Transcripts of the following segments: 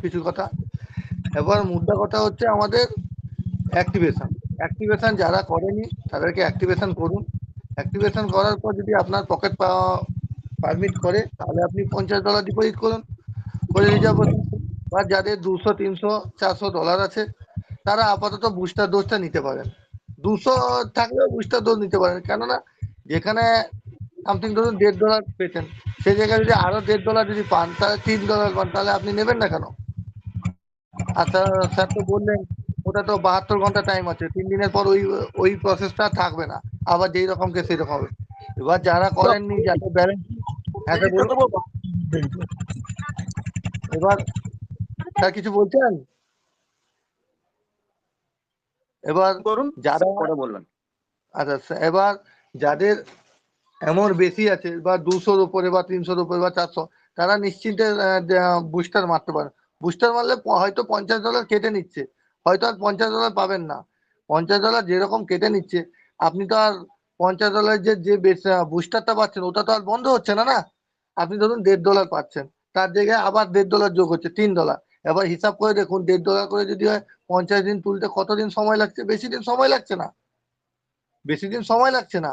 কিছু কথা। এবার মুদ্রা কথা হচ্ছে আমাদের অ্যাক্টিভেশন যারা করেনি তাদেরকে অ্যাক্টিভেশন করুন। অ্যাক্টিভেশন করার পর যদি আপনার পকেট পারমিট করে তাহলে আপনি $50 ডিপোজিট করুন, করে রিজার্ভ করুন। বা যাদের 200, 300, $400 আছে তারা আপাতত বুস্টার ডোজটা নিতে পারেন। 200 থাকলেও বুস্টার ডোজ নিতে পারেন, কেননা যেখানে সামথিং ধরুন $1.5 পেতেন, সেই জায়গায় যদি আরো $1.5 যদি পান তাহলে $3 পান, তাহলে আপনি নেবেন না কেন? আচ্ছা, স্যার তো বললেন ওটা তো 72 ঘন্টা টাইম আছে, 3 দিনের পর ওই ওই প্রসেসটা থাকবে না, আবার যেই রকম কে সেই রকম হবে। এবার যারা করেননি, যাদের ব্যালেন্স, হ্যাঁ স্যার বলুন। এবার স্যার কিছু বলছেন? এবার করুন যারা, পরে বলবেন। আচ্ছা এবার যাদের অ্যামাউন্ট বেশি আছে বা 200-র উপরে বা 300-র উপরে বা 400, তারা নিশ্চিন্তে বুস্টার মারতে পারে। বুস্টার মারলে হয়তো $50 কেটে নিচ্ছে, হয়তো আর $50 পাবেন না। $50 যেরকম কেটে নিচ্ছে, আপনি তো আর $50 যে বুস্টারটা পাচ্ছেন ওটা তো আর বন্ধ হচ্ছে না না। আপনি ধরুন $1.5 পাচ্ছেন, তার জায়গায় আবার $1.5 যোগ হচ্ছে $3। এবার হিসাব করে দেখুন $1.5 করে যদি হয় 50 দিন তুলতে কতদিন সময় লাগছে? বেশি দিন সময় লাগছে না, বেশি দিন সময় লাগছে না।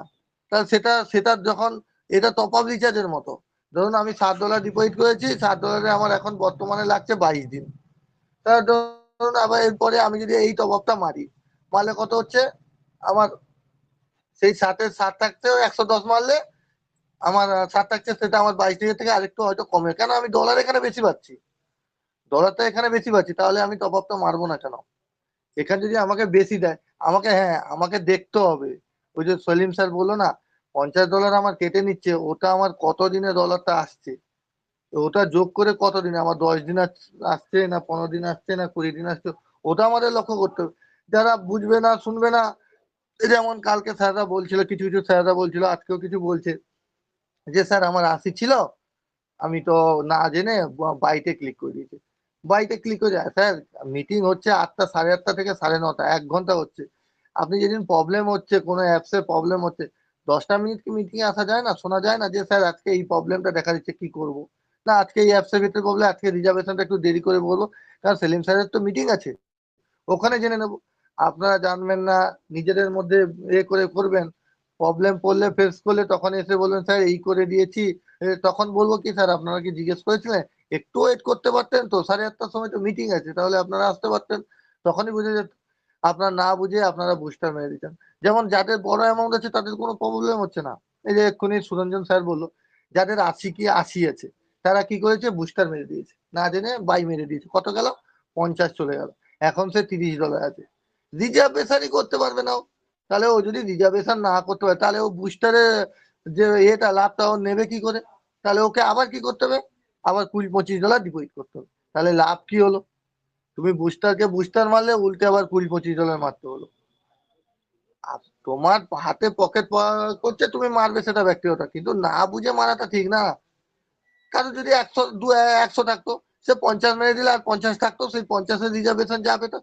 তাহলে সেটা যখন, এটা টপ আপ রিচার্জের মতো। ধরুন আমি $7 ডিপোজিট করেছি, $7 আমার এখন বর্তমানে লাগছে 22 দিন। তাহলে ধরুন আবার এরপরে আমি যদি এই টপ আপটা মারি, মারলে কত হচ্ছে আমার? সেই 7 থাকছে 110 মারলে আমার 7 থাকছে, সেটা আমার 22 থেকে আরেকটু হয়তো কমে, কেন আমি ডলার এখানে বেশি পাচ্ছি, ডলারটা এখানে বেশি পাচ্ছি, তাহলে আমি টপ আপটা মারবো না কেন? এখানে যদি আমাকে বেশি দেয়, আমাকে, হ্যাঁ আমাকে দেখতে হবে। ওই যে সলিম স্যার বললো না, $50 আমার কেটে নিচ্ছে, ওটা আমার কতদিনে ডলারটা আসছে, তো ওটা যোগ করে কতদিনে আমার 10 দিন আসছে না 15 দিন আসছে না 20 দিন আসছে, ওটা আমাদের লক্ষ্য করতে হবে। যারা বুঝবে না, শুনবে না, যেমন কালকে স্যাররা বলছিল, কিছু কিছু স্যাররা বলছিল, আজকেও কিছু বলছে যে স্যার আমার 80 ছিল, আমি তো না জেনে বাইটে ক্লিক করে দিয়েছি। বাইটে ক্লিক করে যায় স্যার, মিটিং হচ্ছে 8টা, 8:30 থেকে 9:30, 1 ঘন্টা হচ্ছে। আপনি যেদিন প্রবলেম হচ্ছে, কোনো অ্যাপসে প্রবলেম হচ্ছে, 10টা মিনিট কি মিটিং এ আসা যায় না, শোনা যায় না যে স্যার আজকে এই প্রবলেমটা দেখা দিচ্ছে, কি করব? না আজকে এই অ্যাপসের ভিতরে প্রবলেম, আজকে রিজার্ভেশনটা একটু দেরি করে বলবো, কারণ সেলিম স্যারের তো মিটিং আছে, ওখানে জেনে নেবো। আপনারা জানবেন না, নিজেদের মধ্যে করে করবেন, প্রবলেম পড়লে ফেস করলে তখন এসে বলবেন স্যার এই করে দিয়েছি। তখন বলবো কি স্যার আপনারা কি জিজ্ঞেস করেছিলেন, একটু ওয়েট করতে পারতেন তো, 8:30টার সময় তো মিটিং আছে, তাহলে আপনারা আসতে পারতেন, তখনই বুঝে যেত। আপনারা না বুঝে আপনারা বুস্টার মেরে দিতেন। যেমন যাদের বড় অ্যামাউন্ট আছে তাদের কোনো প্রবলেম হচ্ছে না, এই যে এক্ষুনি সুরঞ্জন স্যার বললো, যাদের 80 কি 80 আছে তারা কি করেছে, বুস্টার মেরে দিয়েছে, না জেনে বাই মেরে দিয়েছে, কত গেল? 50 চলে গেল। এখন সে $30 আছে, রিজার্ভেশনই করতে পারবে না ও। তাহলে ও যদি রিজার্ভেশন না করতে পারে, তাহলে ও বুস্টারে যে এটা লাভটা ও নেবে কি করে? তাহলে ওকে আবার কি করতে হবে? আবার $20-25 ডিপোজিট করতে হবে। তাহলে লাভ কি হলো? তুমি বুস্টারকে বুস্টার মারলে, উল্টে আবার $20-25 মারতে হলো। আর তোমার হাতে পকেট করছে, তুমি মারবে সেটা ব্যক্তিগত, কিন্তু না বুঝে মারাটা ঠিক না। কারো যদি 100 থাকতো, সে 50 মেরে দিলে আর 50 থাকতো, সেই 50-এর রিজার্ভেশন যা পেতো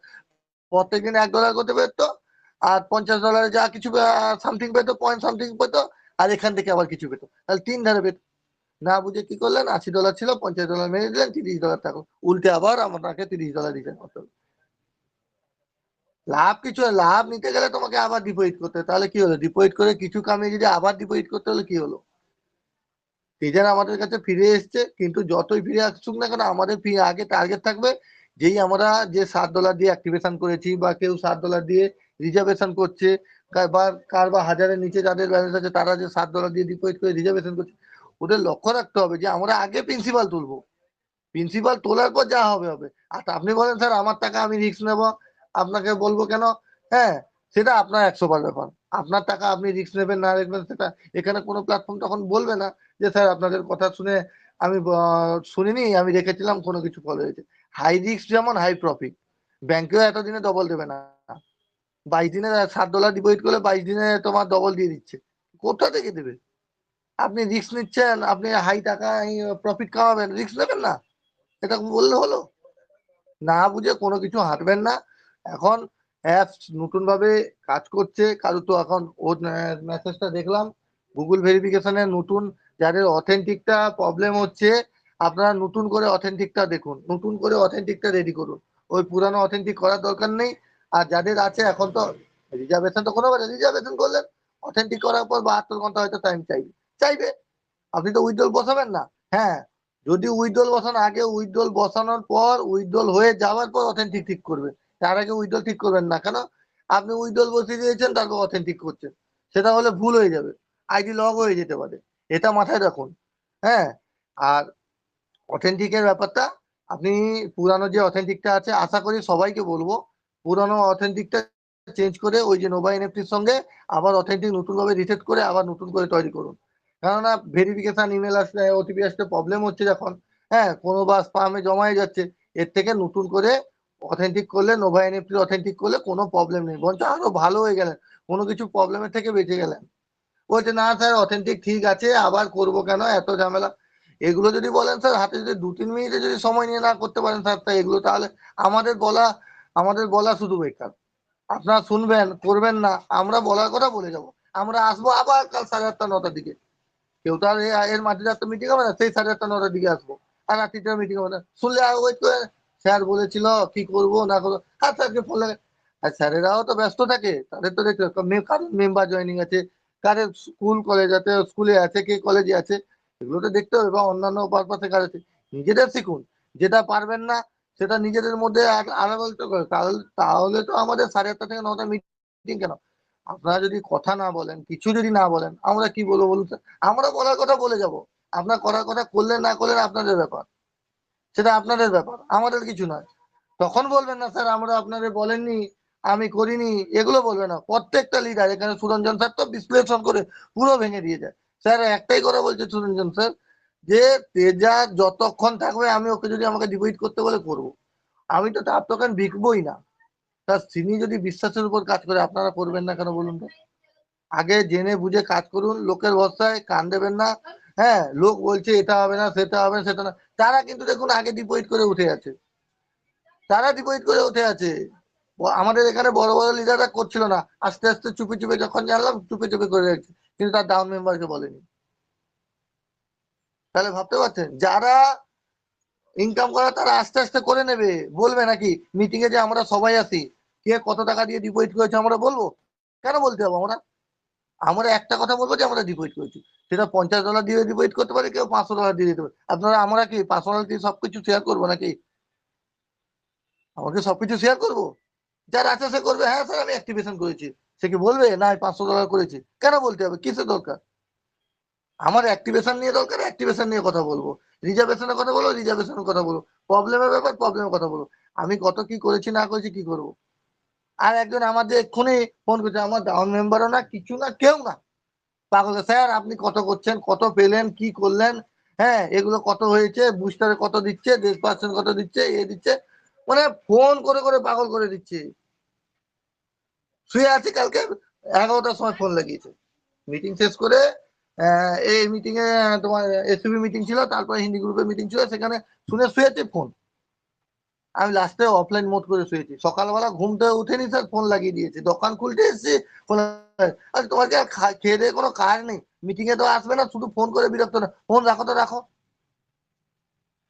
প্রত্যেকদিন $1 করতে পেতো, আর $50 যা কিছু সামথিং পেতো, পয়েন্ট সামথিং পেতো, আর এখান থেকে আবার কিছু পেতো, তাহলে 3 ধারে পেতো। না বুঝে কি করলেন, $80 ছিল, $50 মেরে দিলেন, $30 থাকলো, উল্টে আবার আপনাকে $30 রিটার্ন করতে হবে। লাভ কিছু, লাভ নিতে গেলে তোমাকে আবার ডিপোজিট করতে হবে, তাহলে কি হলো? ডিপোজিট করে কিছু কামিয়ে যদি আবার ডিপোজিট করতে হলে কি হলো? ট্রেজার আমাদের কাছে ফিরে এসছে, কিন্তু যতই ফিরে আসুক না কেন, আমাদের আগে টার্গেট থাকবে, যেই আমরা যে $7 দিয়ে অ্যাক্টিভেশন করেছি, বা কেউ $7 দিয়ে রিজার্ভেশন করছে, কার বা হাজারের নিচে যাদের ব্যালেন্স আছে তারা যে $7 দিয়ে ডিপোজিট করে রিজার্ভেশন করছে, ওদের লক্ষ্য রাখতে হবে যে আমরা আগে প্রিন্সিপাল তুলবো, প্রিন্সিপাল তোলার পর যা হবে হবে। আর আপনি বলেন স্যার আমার টাকা আমি রিস্ক নেব, আপনাকে বলবো কেন? হ্যাঁ, সেটা আপনার 100 বার ব্যাপার, আপনার টাকা আপনি রিস্ক নেবেন না নেবেন সেটা এখানে কোনো প্ল্যাটফর্ম তখন বলবে না যে স্যার আপনাদের কথা শুনে আমি শুনিনি, আমি রেখেছিলাম, কোনো কিছু ফলো হয়েছে। হাই রিস্ক যেমন হাই প্রফিট, ব্যাংকেও এতদিনে ডবল দেবে না। 22 দিনে $7 ডিপোজিট করলে 22 দিনে তোমার ডবল দিয়ে দিচ্ছে, কোথা থেকে দেবে? আপনি রিস্ক নিচ্ছেন, আপনি হাই টাকা প্রফিট কামাবেন, রিস্ক নেবেন না, এটা বললে হলো? না বুঝে কোনো কিছু হাঁটবেন না। এখন অ্যাপস নতুন ভাবে কাজ করছে, কারো তো এখন ওর মেসেজটা দেখলাম, গুগল ভেরিফিকেশনের নতুন, যাদের অথেন্টিকটা প্রবলেম হচ্ছে, আপনারা নতুন করে অথেন্টিকটা দেখুন, নতুন করে অথেন্টিকটা রেডি করুন, ওই পুরানো অথেন্টিক করার দরকার নেই। আর যাদের আছে এখন তো রিজার্ভেশন তো কোনো রিজার্ভেশন করলেন, অথেন্টিক করার পর 72 ঘন্টা হয়তো টাইম চাইবে চাইবে আপনি তো উইথড্রল বসাবেন না। হ্যাঁ, যদি উইথড্রল বসান আগে উইথড্রল বসানোর পর উইথড্রল হয়ে যাওয়ার পর অথেন্টিক ঠিক করবেন, তার আগে উইথড্রল ঠিক করবেন না। কেন? আপনি উইথড্রল বসিয়ে দিয়েছেন তারপর অথেন্টিক করছেন, সেটা হলে ভুল হয়ে যাবে, আইডি লগ হয়ে যেতে পারে, এটা মাথায় রাখুন। হ্যাঁ, আর অথেন্টিকের ব্যাপারটা আপনি পুরানো যে অথেন্টিকটা আছে আশা করি সবাইকে বলবো পুরানো অথেন্টিকটা চেঞ্জ করে ওই যে নোভা এনএফটির সঙ্গে আবার অথেন্টিক নতুন ভাবে রিসেট করে আবার নতুন করে তৈরি করুন। কেননা ভেরিফিকেশন ইমেল আসলে ওটিপি আসলে প্রবলেম হচ্ছে যখন, হ্যাঁ, কোনো বা স্পামে জমাই যাচ্ছে, এর থেকে নতুন করে অথেন্টিক করলে নোভা এনএফটি অথেন্টিক করলে কোনো প্রবলেম নেই, বরঞ্চ আরো ভালো হয়ে গেলেন, কোনো কিছু প্রবলেমের থেকে বেঁচে গেলেন। বলছে না স্যার অথেন্টিক ঠিক আছে আবার করব কেন এত ঝামেলা। এগুলো যদি বলেন স্যার হাতে যদি 2-3 মিনিটে যদি সময় নিয়ে না করতে পারেন স্যার, তা এগুলো তাহলে আমাদের বলা আমাদের বলা শুধু বেকার। আপনারা শুনবেন করবেন না, আমরা বলার কথা বলে যাব। আমরা আসবো আবার কাল 8:30-9টার দিকে, কেউ তো আর এর মাঝে মিটিং হবে না, সেই 8:30-9টার দিকে আসবো, আর রাত্রিটা মিটিং হবে না, শুনলে আর ওয়েট করে স্যার বলেছিল কি করবো না করবো, আর স্যারকে ফোন লাগে। আর স্যারেরাও তো ব্যস্ত থাকে, তাদের তো দেখতে কারণ মেম্বার জয়েনিং আছে, কাদের স্কুল কলেজ আছে, স্কুলে আছে, কে কলেজে আছে, এগুলো তো দেখতে হবে, বা অন্যান্য পারপাসে কাজ আছে। নিজেদের শিখুন, যেটা পারবেন না সেটা নিজেদের মধ্যে আলাদা করে, তাহলে তাহলে তো আমাদের 8:30 থেকে 9টা মিটিং কেন? আপনারা যদি কথা না বলেন, কিছু যদি না বলেন, আমরা কি বলবো বলুন তো? আমরা বলার কথা বলে যাব, আপনার করার কথা করলেন না করলেন আপনাদের ব্যাপার, সেটা আপনাদের ব্যাপার, আমাদের কিছু নয়। তখন বলবেন না স্যার আমরা আপনাদের বলেননি, আমি করিনি, এগুলো বলবে না। প্রত্যেকটা লিডার এখানে সুরঞ্জন স্যার তো বিশ্লেষণ করে পুরো ভেঙে দিয়ে যায়। স্যার একটাই কথা বলছে সুরঞ্জন স্যার, যে তেজা যতক্ষণ থাকবে আমি ওকে যদি আমাকে ডিপোজিট করতে বলে করবো, আমি তো তার দোকান বিকবই না। তার তিনি যদি বিশ্বাসের উপর কাজ করে আপনারা করবেন না কেন বলুন তো? আগে জেনে বুঝে কাজ করুন, লোকের ভরসায় কান দেবেন না। হ্যাঁ, লোক বলছে এটা হবে না সেটা হবে না সেটা না, তারা কিন্তু দেখুন আগে ডিপোজিট করে উঠে আছে, তারা ডিপোজিট করে উঠে আছে। আমাদের এখানে বড় বড় লিডাররা করছিল না, আস্তে আস্তে চুপে চুপে যখন জানলাম চুপে চুপে করে রাখছে, কিন্তু তার ডাউন মেম্বারকে বলেনি। তাহলে ভাবতে পারছেন, যারা ইনকাম করা তারা আস্তে আস্তে করে নেবে, বলবে নাকি মিটিং এ যে আমরা সবাই আসি, কে কত টাকা দিয়ে ডিপোজিট করেছে আমরা বলবো? কেন বলতে হবে? আমরা আমরা একটা কথা বলবো যে আমরা ডিপোজিট করেছি, সেটা $50 দিয়ে ডিপোজিট করতে পারে, কেউ $500 দিয়ে দিতে পারে। আপনারা আমরা কি পার্সোনাল দিয়ে সবকিছু শেয়ার করবো নাকি? আমাকে সবকিছু শেয়ার করবো? যার আছে সে করবে, হ্যাঁ স্যার আমি অ্যাক্টিভেশন করেছি, সে কি বলবে না $500 করেছি? কেন বলতে হবে? কিসের দরকার? আমার অ্যাক্টিভেশন নিয়ে দরকার, অ্যাক্টিভেশন নিয়ে কথা বলবো, রিজার্ভেশনের কথা বলবো, রিজার্ভেশনের কথা বলবো, প্রবলেমের ব্যাপার প্রবলেমের কথা বলবো, আমি কত কি করেছি না করেছি কি করবো। আর একজন আমাদের এক্ষুনি ফোন করছে, আমার ডাউন মেম্বারও না কিছু না কেউ না, পাগল স্যার আপনি কত করছেন, কত পেলেন, কি করলেন, হ্যাঁ এগুলো কত হয়েছে, বুস্টারে কত দিচ্ছে, 10% কত দিচ্ছে, এ দিচ্ছে, মানে ফোন করে করে পাগল করে দিচ্ছে। শুয়ে আছি, কালকে 11টার সময় ফোন লাগিয়েছে, মিটিং শেষ করে এই মিটিং এ তোমার এসিবি মিটিং ছিল, তারপরে হিন্দি গ্রুপের মিটিং ছিল, সেখানে শুনে শুয়েছে ফোন, আমি লাস্টে অফলাইন মোড করে শুয়েছি, সকালবেলা ঘুম থেকে উঠেনি স্যার ফোন লাগিয়ে দিয়েছে, দোকান খুলতে এসেছি ফোন। আরে তোমার কি আর খেয়ে দিয়ে কোনো কাজ নেই? মিটিং এ তো আসবে না, শুধু ফোন করে বিরক্ত না, ফোন রাখো তো রাখো,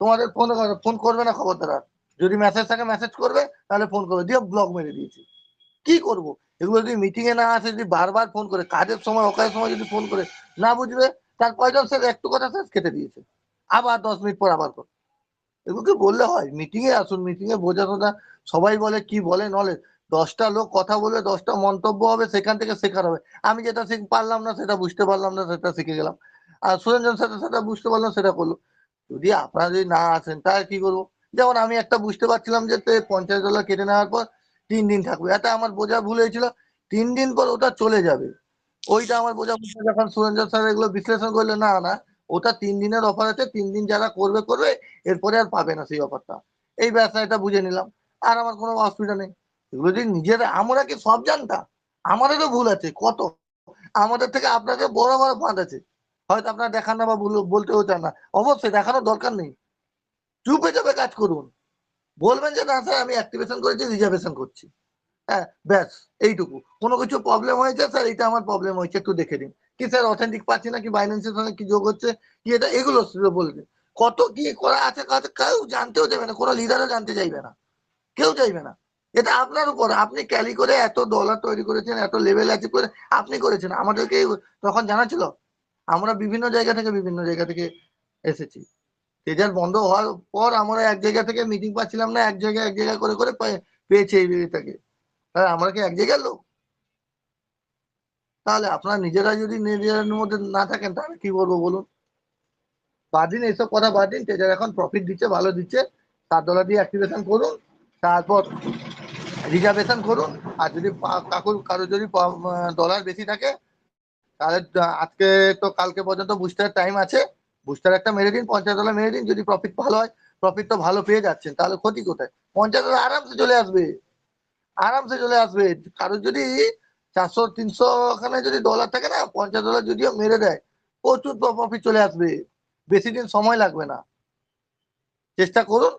তোমাদের ফোন ফোন করবে না খবরদার আর। যদি মেসেজ থাকে মেসেজ করবে, তাহলে ফোন করবে, দিয়ে ব্লক মেরে দিয়েছি। কি করব? এগুলো যদি মিটিং এ না আসে, যদি বারবার ফোন করে কাজের সময় অকাজের সময় যদি ফোন করে না বুঝবে, তার কয়জন স্যার একটু কথা শেষ কেটে দিয়েছে, আবার 10 মিনিট পর আবার কর। এগুলোকে বললে হয়? মিটিং এ আসুন, মিটিং এ বোঝানোটা, সবাই বলে কি বলে নলেজ, 10টা লোক কথা বলবে, 10টা মন্তব্য হবে, সেখান থেকে শেখার হবে। আমি যেটা পারলাম না সেটা বুঝতে পারলাম না সেটা শিখে গেলাম, আর সুরঞ্জন সাথে সেটা বুঝতে পারলাম সেটা করলো। যদি আপনারা যদি না আসেন তাহলে কি করবো? যেমন আমি একটা বুঝতে পারছিলাম যে $50 কেটে নেওয়ার পর 3 দিন থাকবে, এটা আমার বোঝা ভুল হয়েছিল, 3 দিন পর ওটা চলে যাবে, ওইটা আমার বোঝা ভুল ছিল। যখন সুরঞ্জন স্যার এগুলো বিশ্লেষণ করলে না না, ওটা 3 দিনের অফার আছে, 3 দিন যারা করবে করবে, এরপরে আর পাবে না সেই অফারটা, এই ব্যবসা, এটা বুঝে নিলাম, আর আমার কোনো অসুবিধা নেই। এগুলো যদি নিজেরা, আমরা কি সব জানতাম? আমাদেরও ভুল আছে কত, আমাদের থেকে আপনাদের বড় বড় ফাঁদ আছে, হয়তো আপনারা দেখান না বা বলতেও চান না, অবশ্যই দেখানোর দরকার নেই, চুপে চুপে কাজ করুন, বলবেন যে না স্যার আমি অ্যাক্টিভেশন করেছি, রিজার্ভেশন করছি, হ্যাঁ ব্যাস, এইটুকু। কোনো কিছু প্রবলেম হয়েছে স্যার, এটা আমার প্রবলেম হয়েছে একটু দেখে দিন, কি স্যার অথেন্টিক পাচ্ছি না, কি বাইন্যান্সের সঙ্গে কি যোগ হচ্ছে, কি এটা, এগুলো বলবে। কত কি করা আছে কাজ কেউ জানতেও দেবে না, কোনো লিডারও জানতে চাইবে না, কেউ চাইবে না। এটা আপনার উপর, আপনি ক্যালি করে এত ডলার তৈরি করেছেন, এত লেভেল অ্যাচিভ করে আপনি করেছেন, আমাদেরকে তখন জানা ছিল? আমরা বিভিন্ন জায়গা থেকে এসেছি। রেজাল্ট বন্ধ হওয়ার পর আমরা এক জায়গা থেকে মিটিং পাচ্ছিলাম না, এক জায়গা করে করে পেয়েছে এই এটাকে। তাহলে আমরা কি এক জায়গার লোক? তাহলে আপনারা নিজেরা যদি নিজেদের মধ্যে না থাকেন তাহলে কি বলবো বলুন? বাদ দিন এইসব কথা, বাদ দিন। ট্রেজার এখন প্রফিট দিচ্ছে, ভালো দিচ্ছে, $7 দিয়ে অ্যাক্টিভেশন করুন, তারপর রিজার্ভেশন করুন। আর যদি কারো যদি ডলার বেশি থাকে তাহলে আজকে তো কালকে পর্যন্ত বুস্টার টাইম আছে, বুস্টার একটা মেরে দিন, $50 মেরে দিন। যদি প্রফিট ভালো হয়, প্রফিট তো ভালো পেয়ে যাচ্ছেন, তাহলে ক্ষতি কোথায়? $50 আরামসে চলে আসবে, আরামসে চলে আসবে। কারো যদি 400-300 ওখানে যদি ডলার থাকে না, $50 যদিও মেরে দেয়, প্রচুর প্রফিট চলে আসবে, বেশি দিন সময় লাগবে না। চেষ্টা করুন,